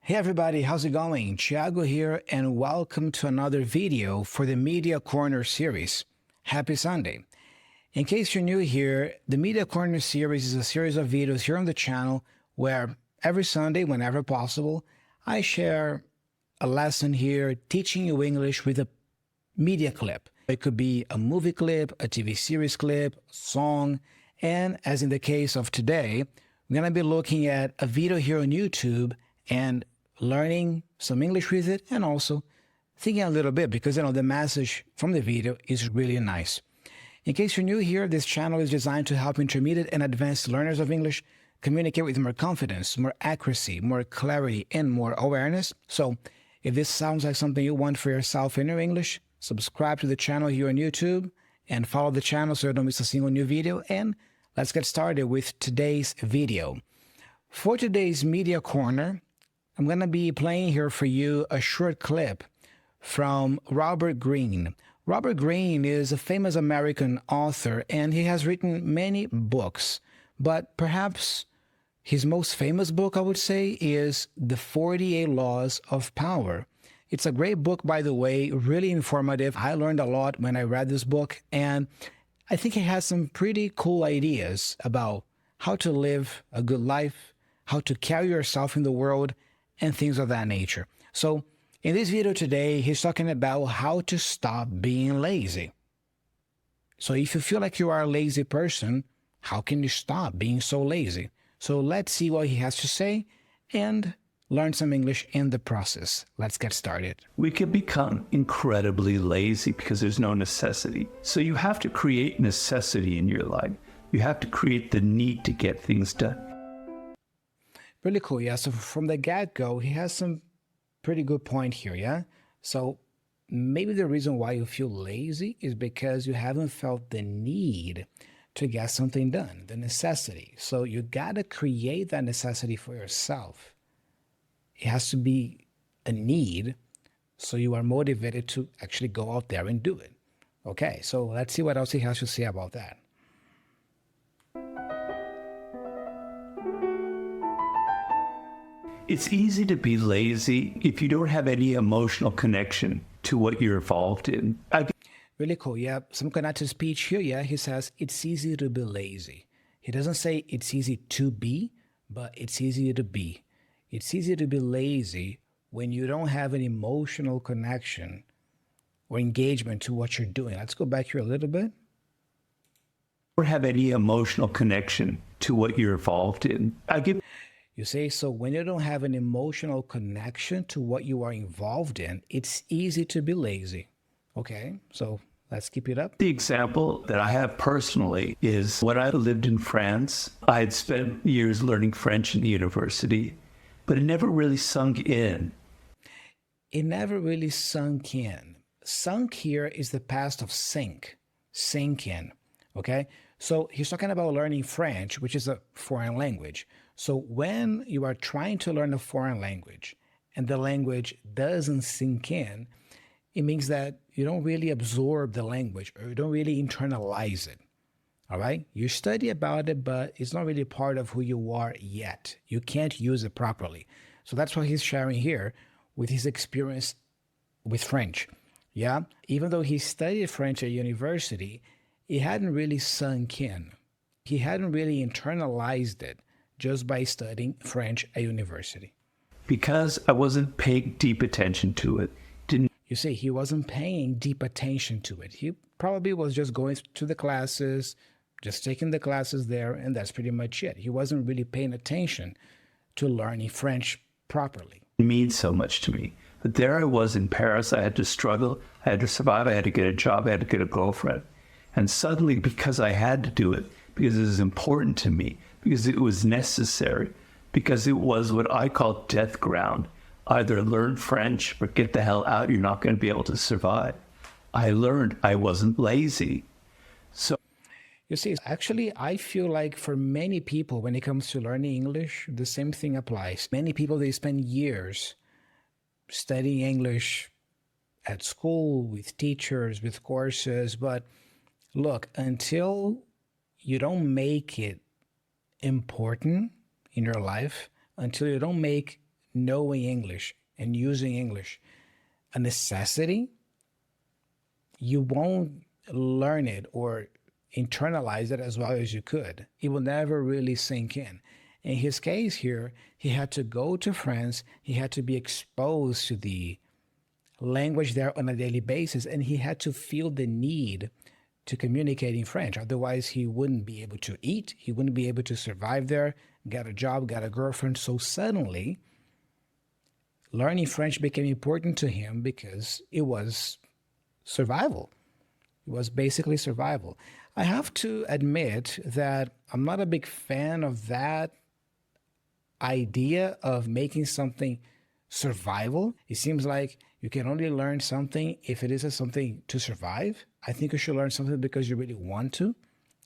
Hey everybody, how's it going? Thiago here, and welcome to another video for the Media Corner series. Happy Sunday. In case you're new here, the Media Corner series is a series of videos here on the channel where every Sunday, whenever possible, I share a lesson here teaching you English with a media clip. It could be a movie clip, a TV series clip, a song, and as in the case of today, we're going to be looking at a video here on YouTube and learning some English with it, and also thinking a little bit because the message from the video is really nice. In case you're new here, this channel is designed to help intermediate and advanced learners of English communicate with more confidence, more accuracy, more clarity, and more awareness. So if this sounds like something you want for yourself in your English, subscribe to the channel here on YouTube and follow the channel so you don't miss a single new video. And let's get started with today's video. For today's Media Corner, I'm going to be playing here for you a short clip from Robert Greene. Robert Greene is a famous American author, and he has written many books. But perhaps his most famous book, I would say, is The 48 Laws of Power. It's a great book, by the way, really informative. I learned a lot when I read this book, and I think it has some pretty cool ideas about how to live a good life, how to carry yourself in the world, and things of that nature. So in this video today, he's talking about how to stop being lazy. So if you feel like you are a lazy person, how can you stop being so lazy? So let's see what he has to say and learn some English in the process. Let's get started. We can become incredibly lazy because there's no necessity. So you have to create necessity in your life. You have to create the need to get things done. Really cool, yeah. So from the get-go, he has some pretty good point here, yeah? So maybe the reason why you feel lazy is because you haven't felt the need to get something done, the necessity. So you gotta create that necessity for yourself. It has to be a need, so you are motivated to actually go out there and do it. Okay, so let's see what else he has to say about that. It's easy to be lazy if you don't have any emotional connection to what you're involved in. Really cool, yeah. Some connected speech here, yeah. He says, it's easy to be lazy. He doesn't say it's easy to be, but it's easy to be. It's easy to be lazy when you don't have an emotional connection or engagement to what you're doing. Let's go back here a little bit. Or have any emotional connection to what you're involved in. You say, so when you don't have an emotional connection to what you are involved in, it's easy to be lazy. Okay, so let's keep it up. The example that I have personally is when I lived in France. I had spent years learning French in the university, but it never really sunk in. It never really sunk in. Sunk here is the past of sink in, okay? So he's talking about learning French, which is a foreign language. So when you are trying to learn a foreign language and the language doesn't sink in, it means that you don't really absorb the language or you don't really internalize it, all right? You study about it, but it's not really part of who you are yet. You can't use it properly. So that's what he's sharing here with his experience with French, yeah? Even though he studied French at university, it hadn't really sunk in. He hadn't really internalized it just by studying French at university. Because I wasn't paying deep attention to it. You see, he wasn't paying deep attention to it. He probably was just going to the classes, just taking the classes there, and that's pretty much it. He wasn't really paying attention to learning French properly. It means so much to me. But there I was in Paris. I had to struggle. I had to survive. I had to get a job. I had to get a girlfriend. And suddenly, because I had to do it, because it was important to me, because it was necessary, because it was what I call death ground. Either learn French or get the hell out. You're not going to be able to survive. I learned I wasn't lazy. So, you see, actually, I feel like for many people, when it comes to learning English, the same thing applies. Many people, they spend years studying English at school, with teachers, with courses. But look, until you don't make it important in your life, until you don't make knowing English and using English a necessity, you won't learn it or internalize it as well as you could. It will never really sink in. In his case here, he had to go to France, he had to be exposed to the language there on a daily basis, and he had to feel the need to communicate in French. Otherwise, he wouldn't be able to eat, he wouldn't be able to survive there, get a job, get a girlfriend. So suddenly, learning French became important to him because it was survival. It was basically survival. I have to admit that I'm not a big fan of that idea of making something survival. It seems like you can only learn something if it is something to survive. I think you should learn something because you really want to.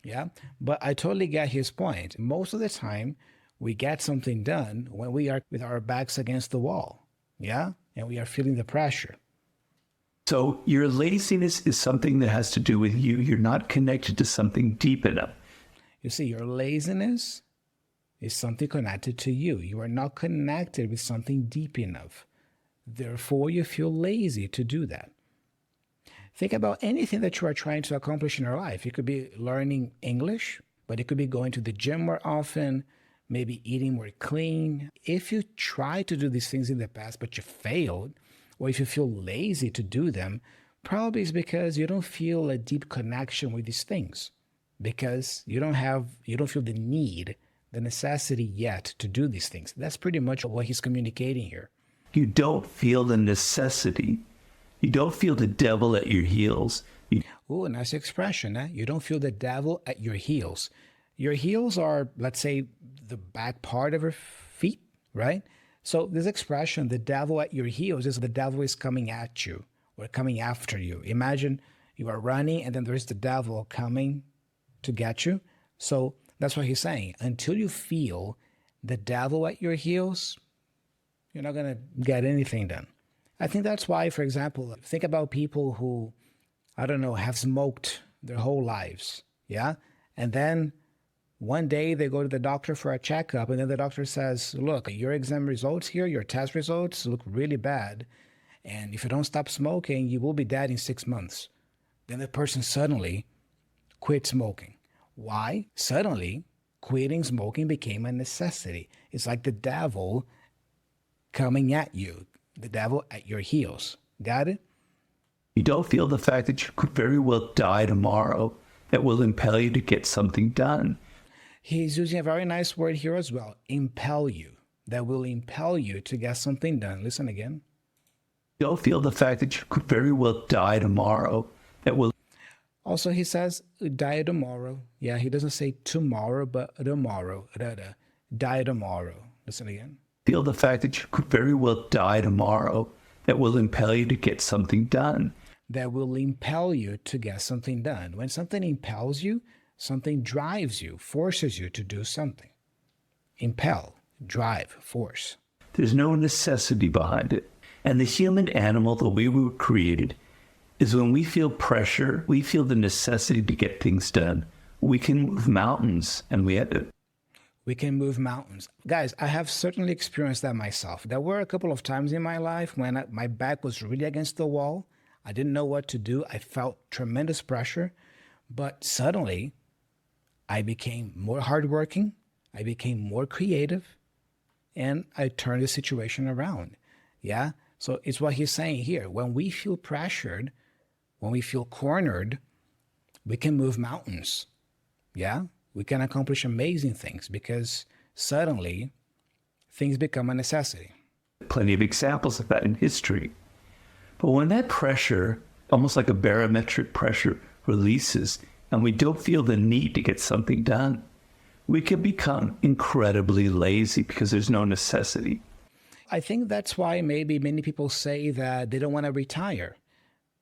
Yeah. But I totally get his point. Most of the time, we get something done when we are with our backs against the wall. Yeah. And we are feeling the pressure. So your laziness is something that has to do with you. You're not connected to something deep enough. You see, your laziness is something connected to you. You are not connected with something deep enough. Therefore, you feel lazy to do that. Think about anything that you are trying to accomplish in your life. It could be learning English, but it could be going to the gym more often, maybe eating more clean. If you try to do these things in the past, but you failed, or if you feel lazy to do them, probably it's because you don't feel a deep connection with these things, because you don't feel the need, the necessity yet to do these things. That's pretty much what he's communicating here. You don't feel the necessity. You don't feel the devil at your heels. Oh, nice expression, eh? You don't feel the devil at your heels. Your heels are, let's say, the back part of your feet, right? So this expression, the devil at your heels, is the devil is coming at you or coming after you. Imagine you are running and then there's the devil coming to get you. So that's what he's saying. Until you feel the devil at your heels, you're not going to get anything done. I think that's why, for example, think about people who, I don't know, have smoked their whole lives. Yeah. And then one day they go to the doctor for a checkup, and then the doctor says, look, your exam results here, your test results look really bad. And if you don't stop smoking, you will be dead in 6 months. Then the person suddenly quit smoking. Why? Suddenly, quitting smoking became a necessity. It's like the devil coming at you, the devil at your heels. Got it? You don't feel the fact that you could very well die tomorrow that will impel you to get something done. He's using a very nice word here as well, impel you, that will impel you to get something done. Listen again. You don't feel the fact that you could very well die tomorrow that will. Also, he says, die tomorrow. Yeah, he doesn't say tomorrow, but tomorrow. Die tomorrow. Listen again. Feel the fact that you could very well die tomorrow that will impel you to get something done. That will impel you to get something done. When something impels you, something drives you, forces you to do something. Impel, drive, force. There's no necessity behind it. And the human animal, the way we were created, is when we feel pressure, we feel the necessity to get things done. We can move mountains, and we had to. We can move mountains. Guys, I have certainly experienced that myself. There were a couple of times in my life when my back was really against the wall. I didn't know what to do. I felt tremendous pressure. But suddenly, I became more hardworking. I became more creative. And I turned the situation around. Yeah? So it's what he's saying here. When we feel pressured, when we feel cornered, we can move mountains. Yeah? We can accomplish amazing things because suddenly things become a necessity. Plenty of examples of that in history. But when that pressure, almost like a barometric pressure, releases and we don't feel the need to get something done, we can become incredibly lazy because there's no necessity. I think that's why maybe many people say that they don't want to retire.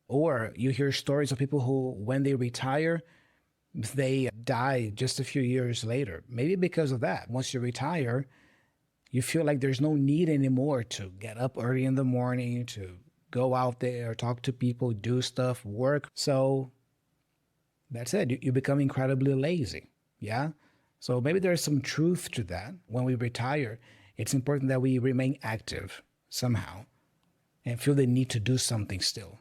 Or you hear stories of people who, when they retire, they die just a few years later. Maybe because of that. Once you retire, you feel like there's no need anymore to get up early in the morning, to go out there, talk to people, do stuff, work. So that's it. You become incredibly lazy. Yeah? So maybe there's some truth to that. When we retire, It's important that we remain active somehow and feel the need to do something still.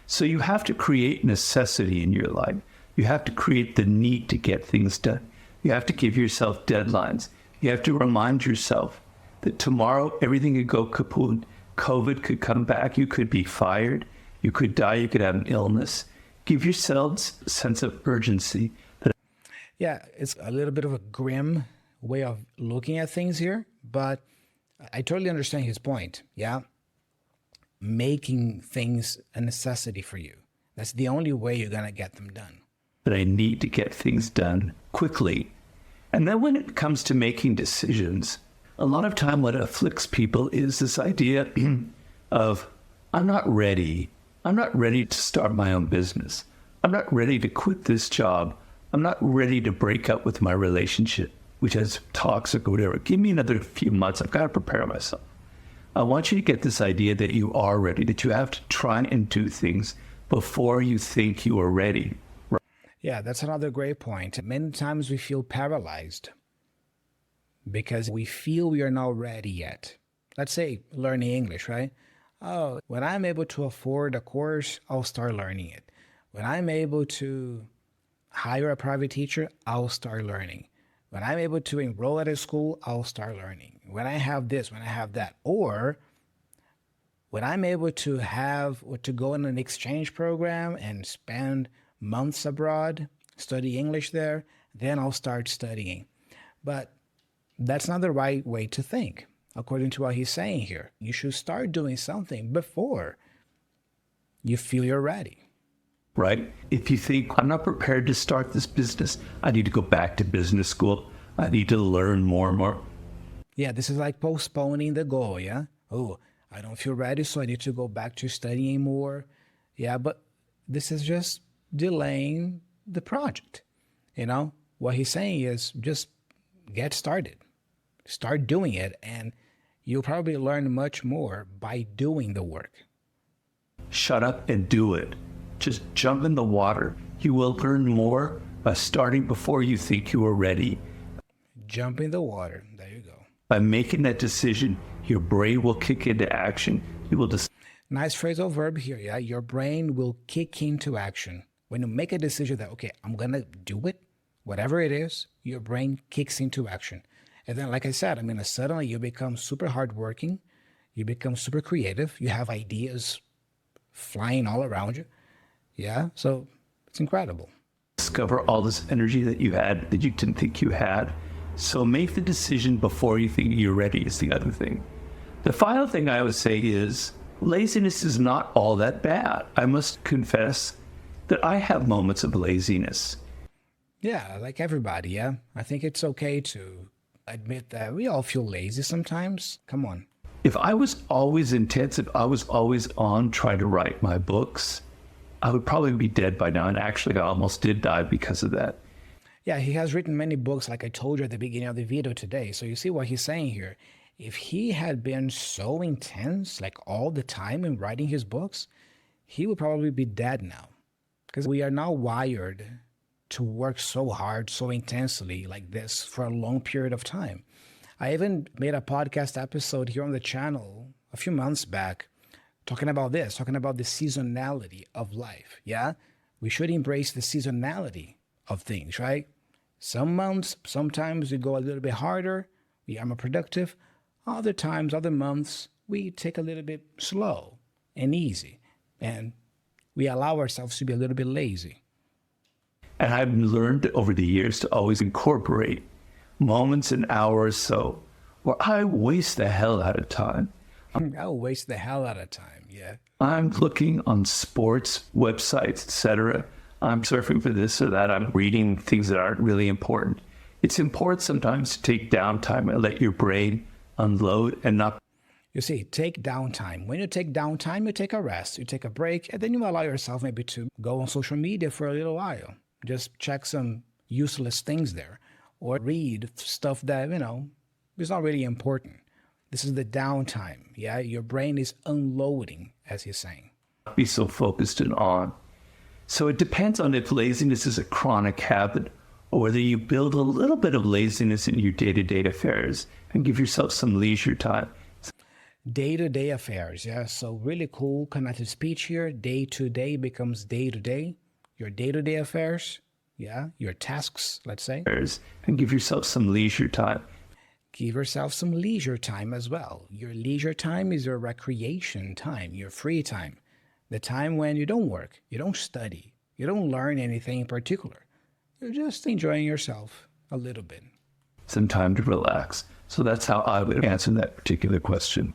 So you have to create necessity in your life. You have to create the need to get things done. You have to give yourself deadlines. You have to remind yourself that tomorrow everything could go kaput. COVID could come back. You could be fired. You could die. You could have an illness. Give yourselves a sense of urgency. Yeah, it's a little bit of a grim way of looking at things here, but I totally understand his point. Yeah. Making things a necessity for you. That's the only way you're going to get them done. That I need to get things done quickly. And then when it comes to making decisions, a lot of time what afflicts people is this idea of, I'm not ready. I'm not ready to start my own business. I'm not ready to quit this job. I'm not ready to break up with my relationship, which is toxic or whatever. Give me another few months. I've got to prepare myself. I want you to get this idea that you are ready, that you have to try and do things before you think you are ready. Yeah, that's another great point. Many times we feel paralyzed because we feel we are not ready yet. Let's say learning English, right? Oh, when I'm able to afford a course, I'll start learning it. When I'm able to hire a private teacher, I'll start learning. When I'm able to enroll at a school, I'll start learning. When I have this, when I have that. Or when I'm able to have or to go in an exchange program and spend months abroad, study English there, then I'll start studying. But that's not the right way to think, according to what he's saying here. You should start doing something before you feel you're ready. Right? If you think, I'm not prepared to start this business, I need to go back to business school. I need to learn more and more. Yeah, this is like postponing the goal, yeah? Oh, I don't feel ready, so I need to go back to studying more. Yeah, but this is just delaying the project. You know, what he's saying is just get started. Start doing it, and you'll probably learn much more by doing the work. Shut up and do it. Just jump in the water. You will learn more by starting before you think you are ready. Jump in the water. There you go. By making that decision, your brain will kick into action. You will Nice phrasal verb here, yeah? Your brain will kick into action. When you make a decision that, okay, I'm going to do it, whatever it is, your brain kicks into action. And then, like I said, suddenly you become super hardworking. You become super creative. You have ideas flying all around you. Yeah, so it's incredible. Discover all this energy that you had that you didn't think you had. So make the decision before you think you're ready is the other thing. The final thing I would say is laziness is not all that bad. I must confess that I have moments of laziness. Yeah, like everybody, yeah. I think it's okay to admit that we all feel lazy sometimes. Come on. If I was always intense, if I was always on trying to write my books, I would probably be dead by now. And actually, I almost did die because of that. Yeah, he has written many books, like I told you at the beginning of the video today. So you see what he's saying here. If he had been so intense, like all the time in writing his books, he would probably be dead now. Because we are now wired to work so hard, so intensely like this for a long period of time. I even made a podcast episode here on the channel a few months back talking about this, talking about the seasonality of life. Yeah, we should embrace the seasonality of things, right? Some months, sometimes we go a little bit harder, we are more productive. Other times, other months, we take a little bit slow and easy, and we allow ourselves to be a little bit lazy. And I've learned over the years to always incorporate moments and hours so where I waste the hell out of time. I'll waste the hell out of time, yeah. I'm looking on sports websites, etc. I'm surfing for this or that. I'm reading things that aren't really important. It's important sometimes to take downtime and let your brain unload and not. You see, take downtime. When you take downtime, you take a rest, you take a break, and then you allow yourself maybe to go on social media for a little while. Just check some useless things there or read stuff that, is not really important. This is the downtime. Yeah, your brain is unloading, as he's saying. Be so focused and on. So it depends on if laziness is a chronic habit or whether you build a little bit of laziness in your day-to-day affairs and give yourself some leisure time. Day-to-day affairs, yeah. So really cool connected speech here. Day-to-day becomes day-to-day. Your day-to-day affairs, yeah. Your tasks, let's say. And give yourself some leisure time. Give yourself some leisure time as well. Your leisure time is your recreation time, your free time. The time when you don't work, you don't study, you don't learn anything in particular. You're just enjoying yourself a little bit. Some time to relax. So that's how I would answer that particular question.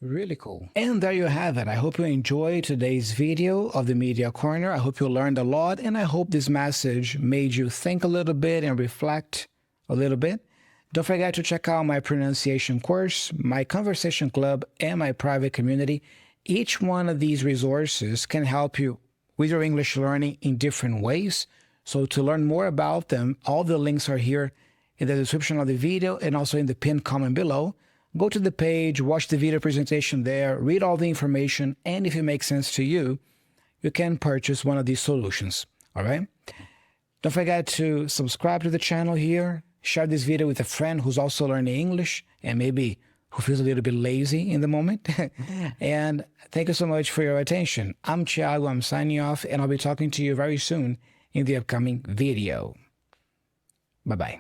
Really cool. And there you have it. I hope you enjoyed today's video of the Media Corner. I hope you learned a lot, and I hope this message made you think a little bit and reflect a little bit. Don't forget to check out my pronunciation course, my conversation club, and my private community. Each one of these resources can help you with your English learning in different ways. So to learn more about them, all the links are here in the description of the video and also in the pinned comment below. Go to the page, watch the video presentation there, read all the information, and if it makes sense to you, you can purchase one of these solutions, all right? Don't forget to subscribe to the channel here, share this video with a friend who's also learning English and maybe who feels a little bit lazy in the moment. And thank you so much for your attention. I'm Thiago, I'm signing off, and I'll be talking to you very soon in the upcoming video. Bye-bye.